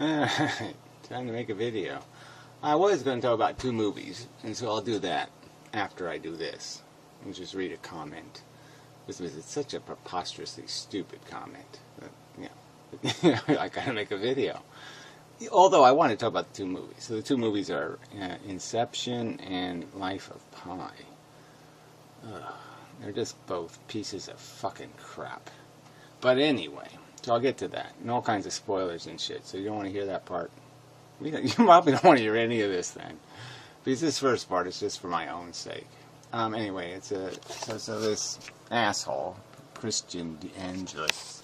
Alright, time to make a video. I was going to talk about 2 movies, and so I'll do that after I do this. I'll just read a comment. It's such a preposterously stupid comment. But, I gotta make a video. Although I want to talk about the 2 movies. So the 2 movies are Inception and Life of Pi. They're just both pieces of fucking crap. But anyway, so I'll get to that. And all kinds of spoilers and shit. So you don't want to hear that part. You probably don't want to hear any of this then. Because this first part is just for my own sake. Anyway, it's so this asshole, Christian DeAngelis,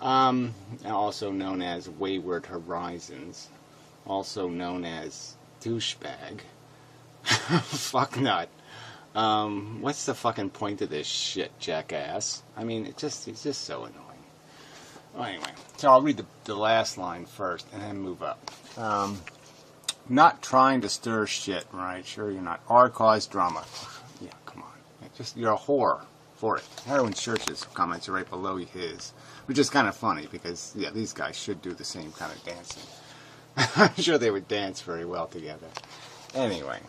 also known as Wayward Horizons, also known as douchebag, fucknut. What's the fucking point of this shit, jackass? I mean, it's just so annoying. Well, anyway, so I'll read the last line first and then move up. Not trying to stir shit, right? Sure you're not. R cause drama. Yeah, come on. You're a whore for it. Heroin Church's comments are right below his, which is kind of funny because, yeah, these guys should do the same kind of dancing. I'm sure they would dance very well together. Anyway.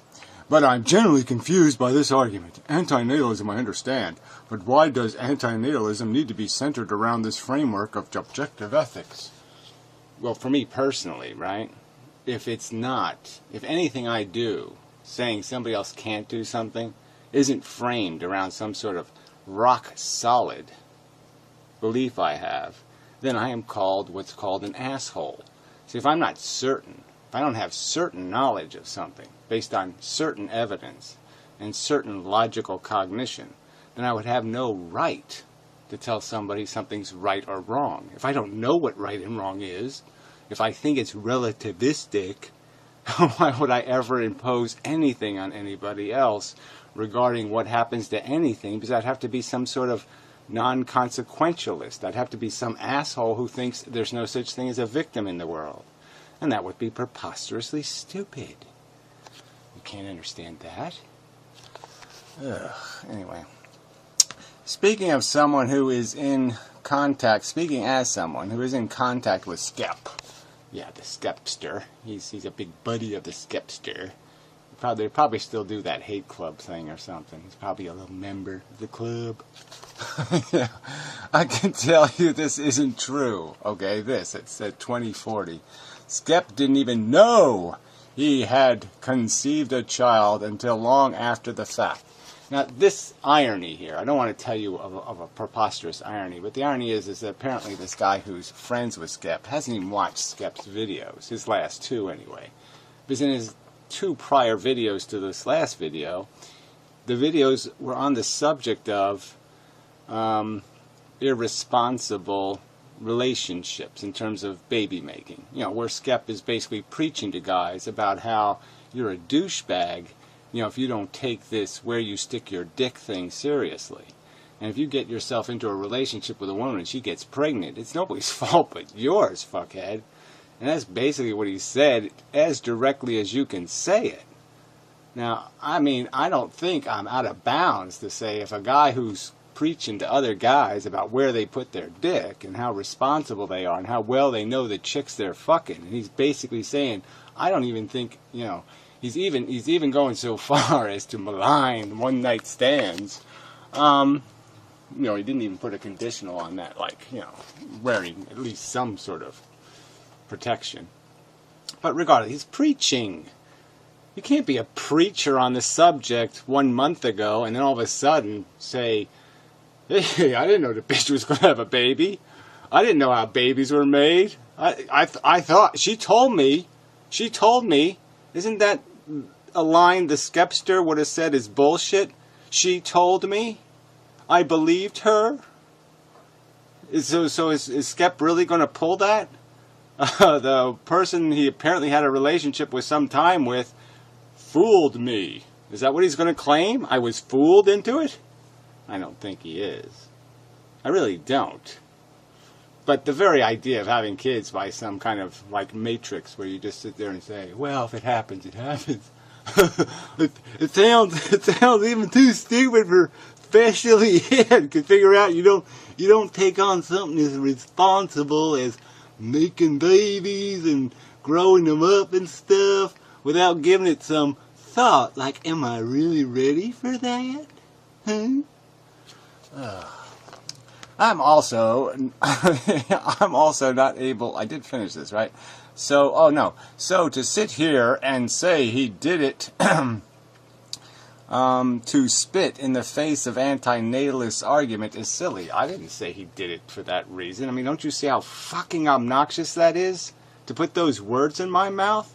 But I'm generally confused by this argument. Antinatalism I understand, but why does antinatalism need to be centered around this framework of objective ethics? Well, for me personally, right? If anything I do, saying somebody else can't do something, isn't framed around some sort of rock-solid belief I have, then I am what's called an asshole. See, if I'm not certain, if I don't have certain knowledge of something, based on certain evidence and certain logical cognition, then I would have no right to tell somebody something's right or wrong. If I don't know what right and wrong is, if I think it's relativistic, why would I ever impose anything on anybody else regarding what happens to anything? Because I'd have to be some sort of non-consequentialist. I'd have to be some asshole who thinks there's no such thing as a victim in the world. And that would be preposterously stupid. You can't understand that? Ugh. Anyway. Speaking as someone who is in contact with Skep. Yeah, the Skepster. He's a big buddy of the Skepster. They probably still do that hate club thing or something. He's probably a little member of the club. Yeah, I can tell you this isn't true. Okay, it's at 2040. Skep didn't even know he had conceived a child until long after the fact. Now, this irony here, I don't want to tell you of a preposterous irony, but the irony is that apparently this guy who's friends with Skep hasn't even watched Skep's videos, his last 2 anyway. Because in his 2 prior videos to this last video, the videos were on the subject of irresponsible relationships in terms of baby making. You know, where Skep is basically preaching to guys about how you're a douchebag, you know, if you don't take this where you stick your dick thing seriously. And if you get yourself into a relationship with a woman and she gets pregnant, it's nobody's fault but yours, fuckhead. And that's basically what he said, as directly as you can say it. Now, I mean, I don't think I'm out of bounds to say if a guy who's preaching to other guys about where they put their dick and how responsible they are and how well they know the chicks they're fucking, and he's basically saying, I don't even think, you know, he's even going so far as to malign one-night stands. You know, he didn't even put a conditional on that, like, you know, wearing at least some sort of protection. But regardless, he's preaching. You can't be a preacher on the subject 1 month ago and then all of a sudden say, hey, I didn't know the bitch was going to have a baby. I didn't know how babies were made. I thought, she told me, isn't that a line the Skepster would have said is bullshit? She told me. I believed her. So is Skep really going to pull that? The person he apparently had a relationship with some time with fooled me. Is that what he's going to claim? I was fooled into it? I don't think he is. I really don't. But the very idea of having kids by some kind of, like, matrix where you just sit there and say, well, if it happens, it happens. it sounds even too stupid for especially Ed could figure out you don't take on something as responsible as making babies and growing them up and stuff without giving it some thought, like, am I really ready for that? Huh? I'm also not able, I did finish this, right? So, oh no. So to sit here and say he did it to spit in the face of anti-natalist argument is silly. I didn't say he did it for that reason. I mean, don't you see how fucking obnoxious that is? To put those words in my mouth?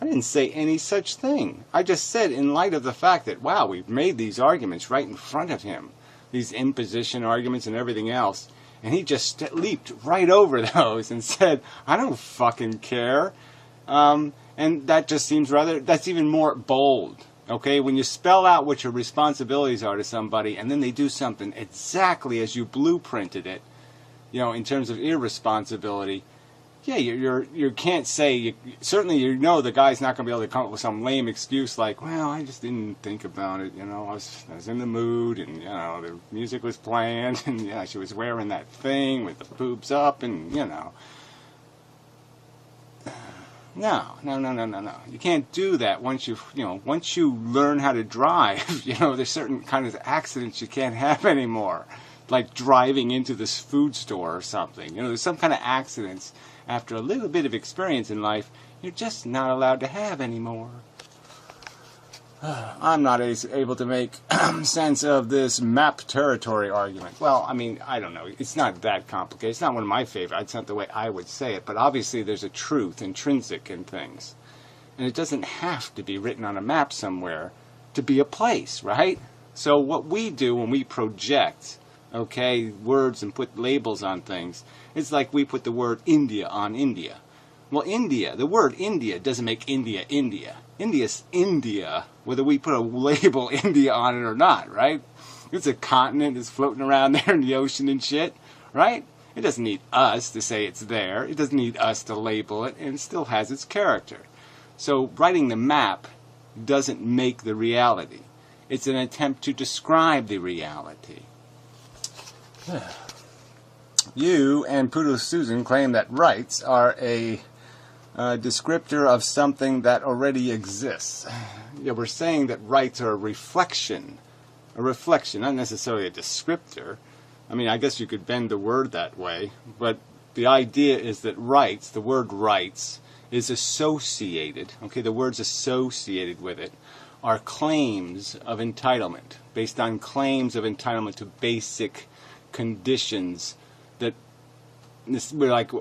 I didn't say any such thing. I just said in light of the fact that, wow, we've made these arguments right in front of him. These imposition arguments and everything else. And he just leaped right over those and said, I don't fucking care. And that just seems that's even more bold. Okay, when you spell out what your responsibilities are to somebody and then they do something exactly as you blueprinted it, in terms of irresponsibility, yeah, you can't say, certainly the guy's not going to be able to come up with some lame excuse like, well, I just didn't think about it, I was in the mood and, the music was playing and, she was wearing that thing with the boobs up and, No. You can't do that once once you learn how to drive, there's certain kind of accidents you can't have anymore. Like driving into this food store or something. There's some kind of accidents after a little bit of experience in life you're just not allowed to have anymore. I'm not able to make sense of this map territory argument. Well, I mean, I don't know. It's not that complicated. It's not one of my favorites. It's not the way I would say it. But obviously there's a truth intrinsic in things. And it doesn't have to be written on a map somewhere to be a place, right? So what we do when we project, words and put labels on things, it's like we put the word India on India. Well, India, the word India doesn't make India India. India's India, whether we put a label India on it or not, right? It's a continent that's floating around there in the ocean and shit, right? It doesn't need us to say it's there. It doesn't need us to label it, and it still has its character. So writing the map doesn't make the reality. It's an attempt to describe the reality. You and Poodle Susan claim that rights are a descriptor of something that already exists. We're saying that rights are a reflection, not necessarily a descriptor. I mean, I guess you could bend the word that way, but the idea is that rights, the word rights, is associated, the words associated with it are claims of entitlement, based on claims of entitlement to basic conditions that we're like,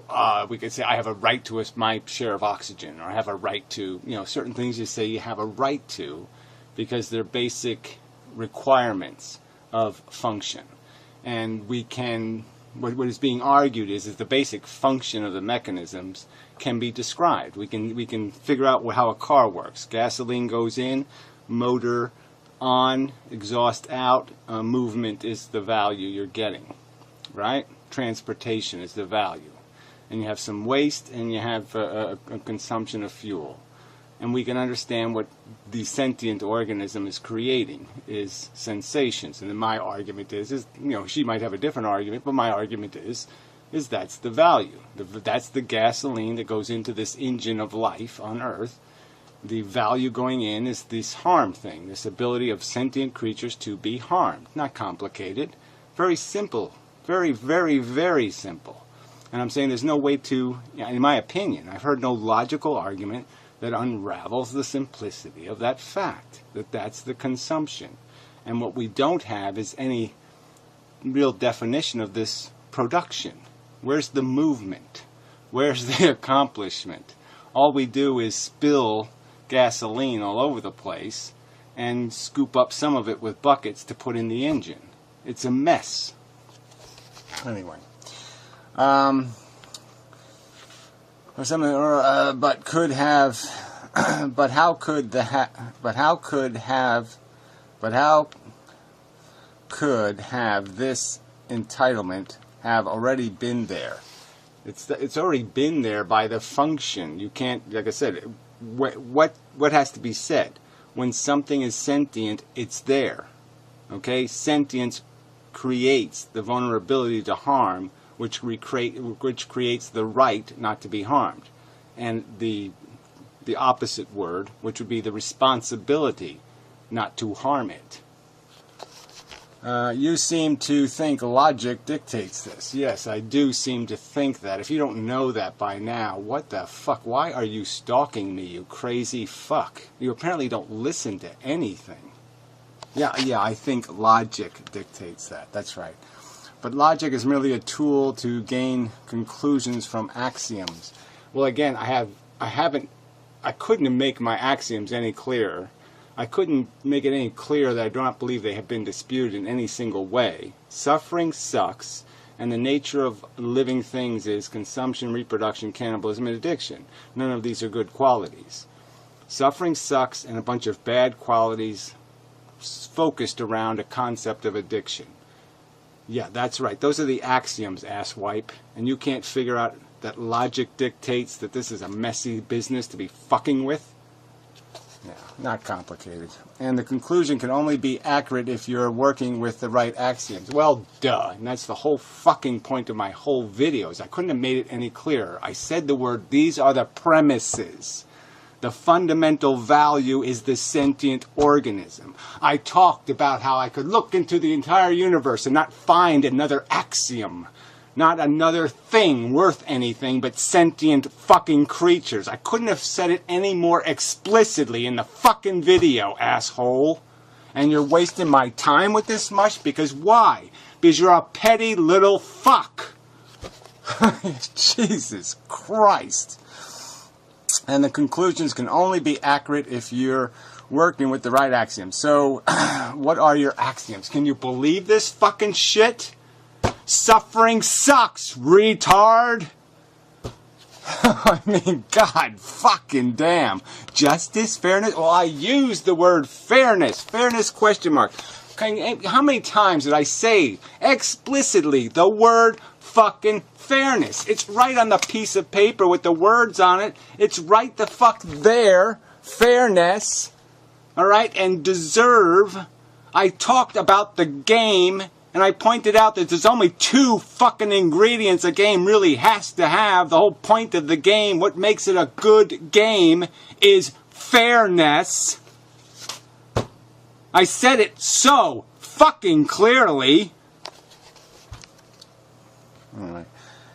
we could say, I have a right to my share of oxygen, or I have a right to, certain things you say you have a right to because they're basic requirements of function. And we can, what is being argued is the basic function of the mechanisms can be described. We can figure out how a car works. Gasoline goes in, motor on, exhaust out, movement is the value you're getting, right? Transportation is the value. And you have some waste and you have a consumption of fuel. And we can understand what the sentient organism is creating is sensations. And then my argument is she might have a different argument, but my argument is that's the value. That's the gasoline that goes into this engine of life on Earth. The value going in is this harm thing, this ability of sentient creatures to be harmed. Not complicated. Very simple. Very, very, very simple. And I'm saying there's no way to, in my opinion, I've heard no logical argument that unravels the simplicity of that fact, that that's the consumption. And what we don't have is any real definition of this production. Where's the movement? Where's the accomplishment? All we do is spill gasoline all over the place and scoop up some of it with buckets to put in the engine. It's a mess. Anyway, or something, but could have, but how could this entitlement have already been there? It's already been there by the function. You can't, like I said, what has to be said? When something is sentient, it's there. Sentience creates the vulnerability to harm which creates the right not to be harmed, and the opposite word, which would be the responsibility not to harm it. You seem to think logic dictates this. Yes, I do seem to think that. If you don't know that by now, what the fuck? Why are you stalking me, you crazy fuck? You apparently don't listen to anything. Yeah, I think logic dictates that. That's right. But logic is merely a tool to gain conclusions from axioms. Well, again, I couldn't make my axioms any clearer. I couldn't make it any clearer that I do not believe they have been disputed in any single way. Suffering sucks, and the nature of living things is consumption, reproduction, cannibalism, and addiction. None of these are good qualities. Suffering sucks, and a bunch of bad qualities focused around a concept of addiction. Yeah, that's right. Those are the axioms, asswipe. And you can't figure out that logic dictates that this is a messy business to be fucking with? Yeah, not complicated. And the conclusion can only be accurate if you're working with the right axioms. Well, duh. And that's the whole fucking point of my whole videos. I couldn't have made it any clearer. I said the word, these are the premises. The fundamental value is the sentient organism. I talked about how I could look into the entire universe and not find another axiom. Not another thing worth anything but sentient fucking creatures. I couldn't have said it any more explicitly in the fucking video, asshole. And you're wasting my time with this much? Because why? Because you're a petty little fuck. Jesus Christ. And the conclusions can only be accurate if you're working with the right axioms. So, what are your axioms? Can you believe this fucking shit? Suffering sucks, retard! I mean, God fucking damn. Justice, fairness? Well, I used the word fairness. Fairness question mark. How many times did I say explicitly the word fucking fairness? It's right on the piece of paper with the words on it. It's right the fuck there. Fairness. Alright? And deserve. I talked about the game. And I pointed out that there's only 2 fucking ingredients a game really has to have. The whole point of the game, what makes it a good game, is fairness. I said it so fucking clearly. Alright.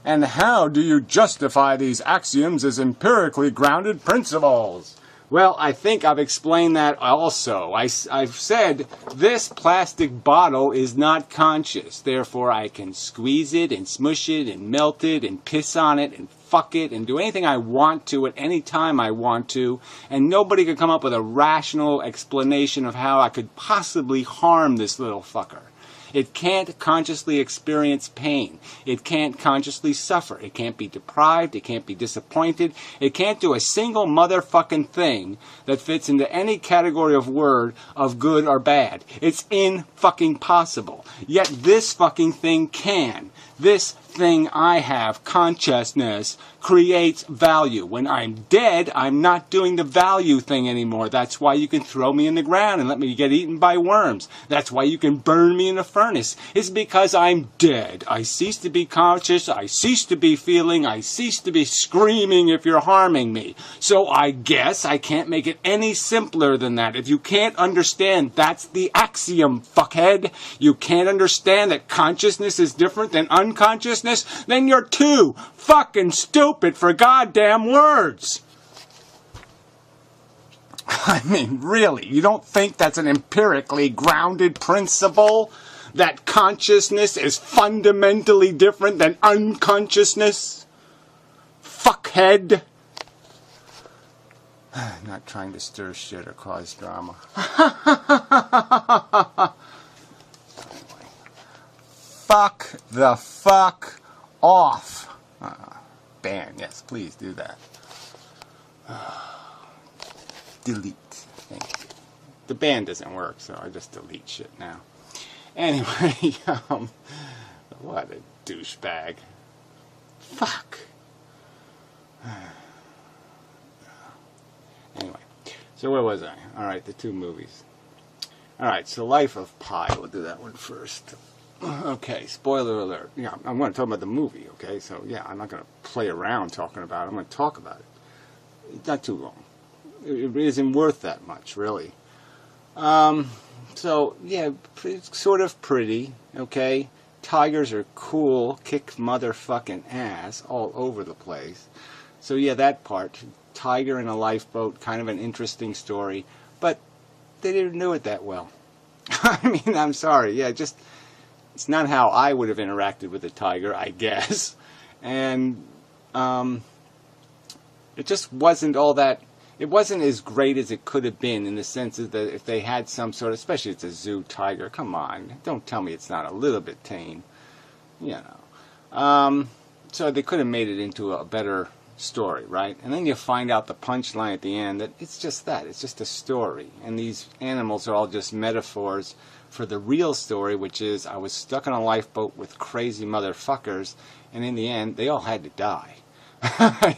And how do you justify these axioms as empirically grounded principles? Well, I think I've explained that also. I've said this plastic bottle is not conscious. Therefore, I can squeeze it and smush it and melt it and piss on it and fuck it and do anything I want to at any time I want to. And nobody could come up with a rational explanation of how I could possibly harm this little fucker. It can't consciously experience pain. It can't consciously suffer. It can't be deprived. It can't be disappointed. It can't do a single motherfucking thing that fits into any category of word of good or bad. It's in-fucking possible. Yet this fucking thing can. This thing I have, consciousness, creates value. When I'm dead, I'm not doing the value thing anymore. That's why you can throw me in the ground and let me get eaten by worms. That's why you can burn me in a furnace. It's because I'm dead. I cease to be conscious. I cease to be feeling. I cease to be screaming if you're harming me. So I guess I can't make it any simpler than that. If you can't understand, that's the axiom, fuckhead. You can't understand that consciousness is different than unconsciousness, then you're too fucking stupid for goddamn words. I mean, really, you don't think that's an empirically grounded principle? That consciousness is fundamentally different than unconsciousness? Fuckhead. Not trying to stir shit or cause drama. Fuck the fuck off. Ban, yes, please do that. Delete. Thank you. The ban doesn't work, so I just delete shit now. Anyway, what a douchebag. Fuck. Anyway, so where was I? Alright, the 2 movies. Alright, so Life of Pi. We'll do that one first. Okay, spoiler alert. Yeah, I'm going to talk about the movie, okay? So, yeah, I'm not going to play around talking about it. I'm going to talk about it. It's not too long. It isn't worth that much, really. So, yeah, it's sort of pretty, okay? Tigers are cool, kick motherfucking ass all over the place. So, yeah, that part. Tiger in a lifeboat, kind of an interesting story. But they didn't do it that well. I mean, I'm sorry. Yeah, just... It's not how I would have interacted with a tiger, I guess. And it just wasn't all that... It wasn't as great as it could have been, in the sense that if they had some sort of... Especially it's a zoo tiger. Come on. Don't tell me it's not a little bit tame. You know. So they could have made it into a better story, right? And then you find out the punchline at the end that it's just that. It's just a story. And these animals are all just metaphors for the real story, which is I was stuck in a lifeboat with crazy motherfuckers, and in the end, they all had to die.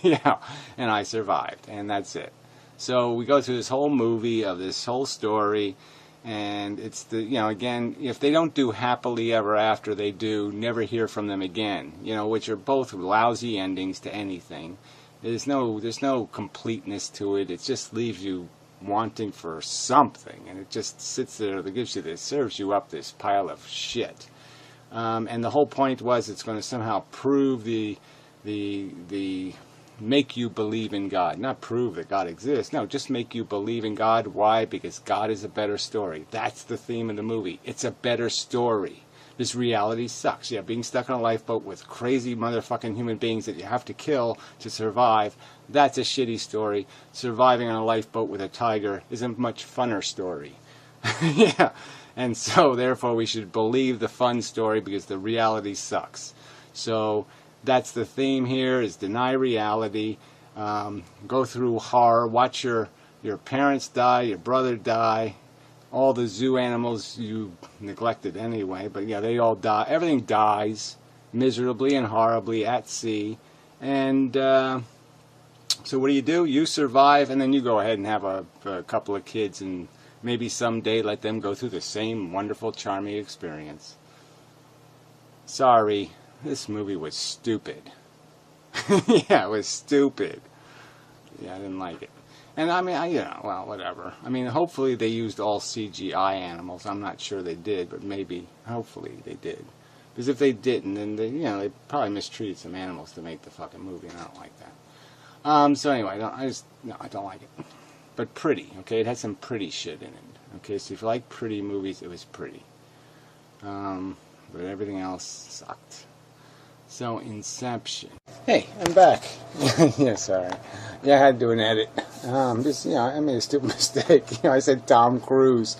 Yeah, and I survived, and that's it. So we go through this whole movie of this whole story, and it's the, you know, again, if they don't do happily ever after, they do never hear from them again, you know, which are both lousy endings to anything. There's no completeness to it. It just leaves you wanting for something, and it just sits there. That gives you this, serves you up this pile of shit. And the whole point was it's going to somehow prove the make you believe in God, not prove that God exists. No, just make you believe in God. Why? Because God is a better story. That's the theme of the movie. It's a better story. This reality sucks. Yeah, being stuck on a lifeboat with crazy motherfucking human beings that you have to kill to survive, that's a shitty story. Surviving on a lifeboat with a tiger is a much funner story. Yeah, and so therefore we should believe the fun story because the reality sucks. So that's the theme here, is deny reality, go through horror, watch your parents die, your brother die, all the zoo animals you neglected anyway, but yeah, they all die. Everything dies miserably and horribly at sea. And so what do? You survive, and then you go ahead and have a couple of kids, and maybe someday let them go through the same wonderful, charming experience. Sorry, this movie was stupid. Yeah, it was stupid. Yeah, I didn't like it. And I mean, well, whatever. I mean, hopefully they used all CGI animals. I'm not sure they did, but maybe, hopefully they did. Because if they didn't, then they probably mistreated some animals to make the fucking movie, and I don't like that. So anyway, I don't like it. But pretty, okay? It had some pretty shit in it. Okay, so if you like pretty movies, it was pretty. But everything else sucked. So, Inception. Hey, I'm back. Yeah, sorry. Yeah, I had to do an edit. I made a stupid mistake. I said Tom Cruise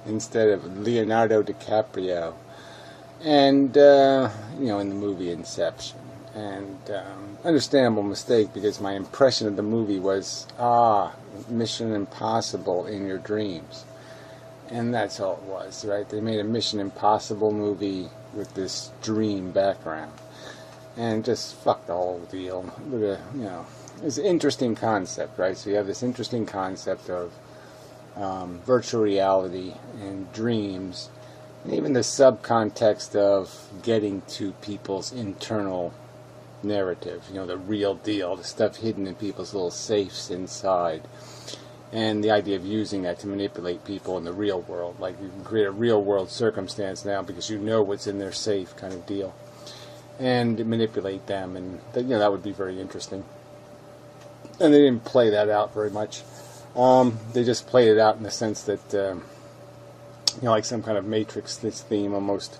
instead of Leonardo DiCaprio. And, in the movie Inception. And, understandable mistake, because my impression of the movie was, Mission Impossible in your dreams. And that's all it was, right? They made a Mission Impossible movie with this dream background. And just fuck the whole deal. It's an interesting concept, right? So you have this interesting concept of virtual reality and dreams, and even the subcontext of getting to people's internal narrative, the real deal, the stuff hidden in people's little safes inside. And the idea of using that to manipulate people in the real world. Like, you can create a real world circumstance now because you know what's in their safe, kind of deal. And manipulate them, and that would be very interesting. And they didn't play that out very much. They just played it out in the sense that, like some kind of Matrix, this theme almost.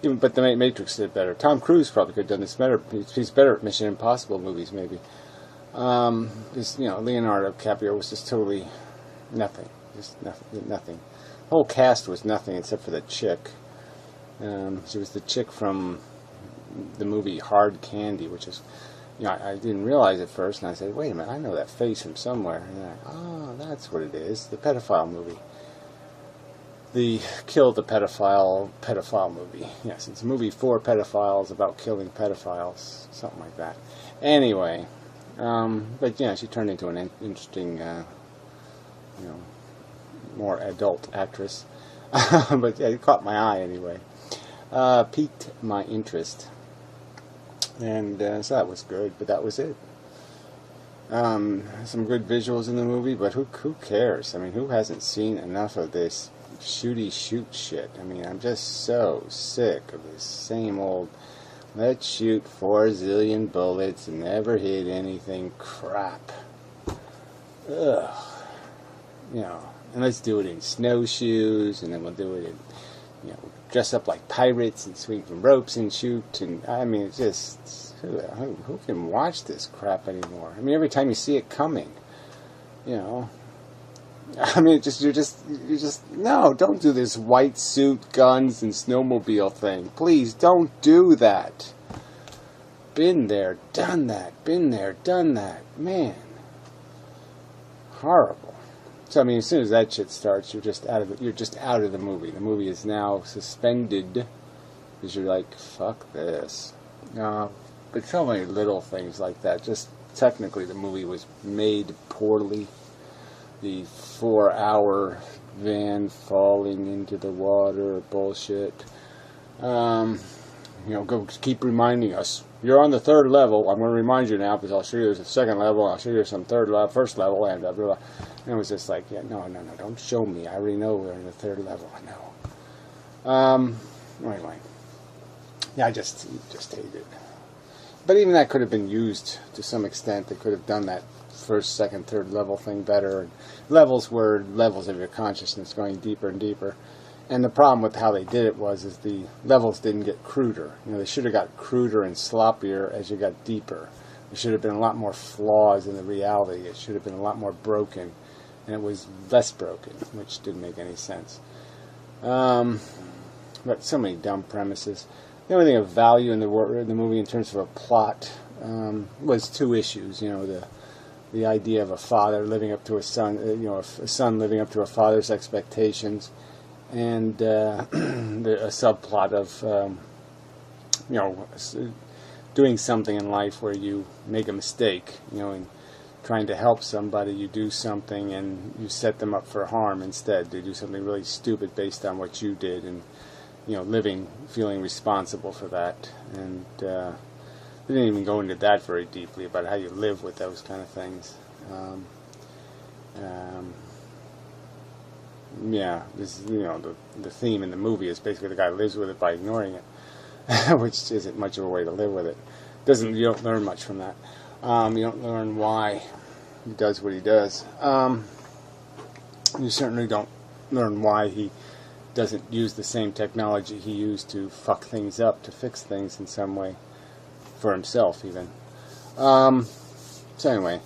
But the Matrix did better. Tom Cruise probably could have done this better. He's better at Mission Impossible movies, maybe. Because, Leonardo DiCaprio was just totally nothing. Just nothing. The whole cast was nothing except for the chick. She was the chick from the movie Hard Candy, which is, I didn't realize at first, and I said, wait a minute, I know that face from somewhere. And that's what it is, the pedophile movie. The Kill the pedophile movie. Yes, it's a movie for pedophiles about killing pedophiles, something like that. Anyway, but she turned into an interesting, more adult actress. But it caught my eye anyway. piqued my interest. And so that was good, but that was it. Some good visuals in the movie, but who cares? I mean, who hasn't seen enough of this shooty shoot shit? I mean, I'm just so sick of this same old let's shoot 4 zillion bullets and never hit anything crap. Ugh. You know, and let's do it in snowshoes, and then we'll do it in, you know, dress up like pirates and swing from ropes and shoot. And I mean, it's just, who can watch this crap anymore? I mean, every time you see it coming, you know, I mean, you're just, no, don't do this white suit, guns, and snowmobile thing. Please, don't do that. Been there, done that. Been there, done that. Man. Horrible. So, I mean, as soon as that shit starts, you're just out of the movie. The movie is now suspended, because you're like, fuck this. But so many little things like that. Just, technically, the movie was made poorly. The 4-hour van falling into the water, bullshit. You know, go keep reminding us. You're on the 3rd level. I'm going to remind you now, because I'll show you there's a 2nd level, and I'll show you some 1st level, and blah, blah, blah. And it was just like, yeah, no, don't show me. I already know we're in the 3rd level. I know. Anyway. Yeah, I just hate it. But even that could have been used to some extent. They could have done that 1st, 2nd, 3rd level thing better. And levels were levels of your consciousness going deeper and deeper. And the problem with how they did it is the levels didn't get cruder. You know, they should have got cruder and sloppier as you got deeper. There should have been a lot more flaws in the reality. It should have been a lot more broken. And it was less broken, which didn't make any sense. But so many dumb premises. The only thing of value in the movie in terms of a plot was 2 issues. You know, the idea of a father living up to a son, you know, a son living up to a father's expectations, and a subplot of, you know, doing something in life where you make a mistake, you know, and trying to help somebody, you do something and you set them up for harm instead. They do something really stupid based on what you did, and, you know, feeling responsible for that. And they didn't even go into that very deeply about how you live with those kind of things. Yeah, this, you know, the theme in the movie is basically the guy lives with it by ignoring it, which isn't much of a way to live with it. You don't learn much from that. You don't learn why he does what he does. You certainly don't learn why he doesn't use the same technology he used to fuck things up, to fix things in some way, for himself even. So anyway,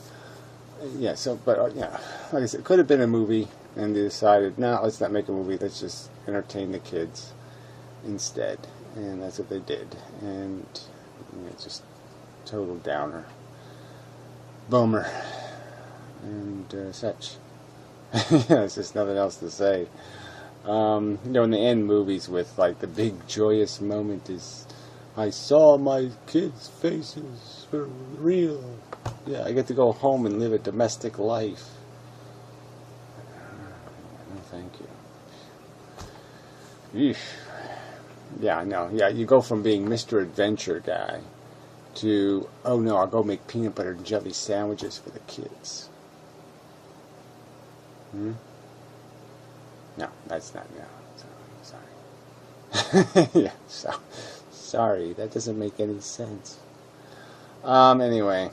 yeah, yeah, like I said, it could have been a movie, and they decided, no, let's not make a movie, let's just entertain the kids instead. And that's what they did. And you know, it's just total downer. Boomer. And such. Yeah, there's just nothing else to say. You know, when they end movies with, like, the big joyous moment is, I saw my kids' faces for real. Yeah, I get to go home and live a domestic life. No, thank you. Eesh. Yeah, I know. Yeah, you go from being Mr. Adventure guy to, oh no, I'll go make peanut butter and jelly sandwiches for the kids. No, that's not, no. Sorry. Yeah, sorry, that doesn't make any sense. Anyway,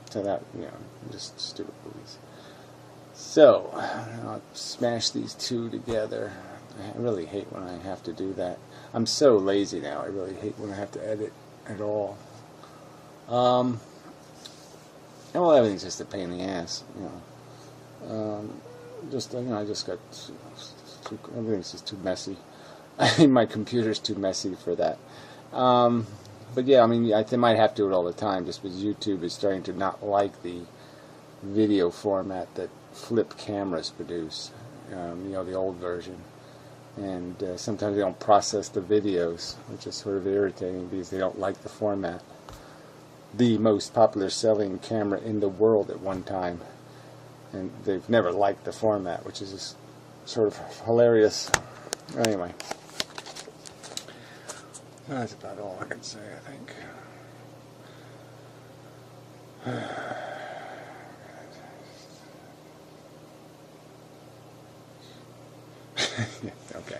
so that, you know, just stupid movies. So, I'll smash these 2 together. I really hate when I have to do that. I'm so lazy now, I really hate when I have to edit at all. And well, everything's just a pain in the ass, you know. You know, I just got everything's just too messy. My computer's too messy for that. But yeah, I mean, I might have to do it all the time, just because YouTube is starting to not like the video format that flip cameras produce. You know, the old version. And sometimes they don't process the videos, which is sort of irritating because they don't like the format. The most popular selling camera in the world at one time, and they've never liked the format, which is just sort of hilarious. Anyway, That's about all I can say, I think. Yeah, okay.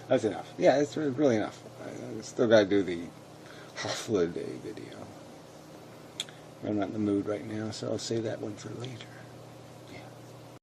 That's enough. Yeah, it's really enough. I still got to do the holiday video. I'm not in the mood right now, so I'll save that one for later.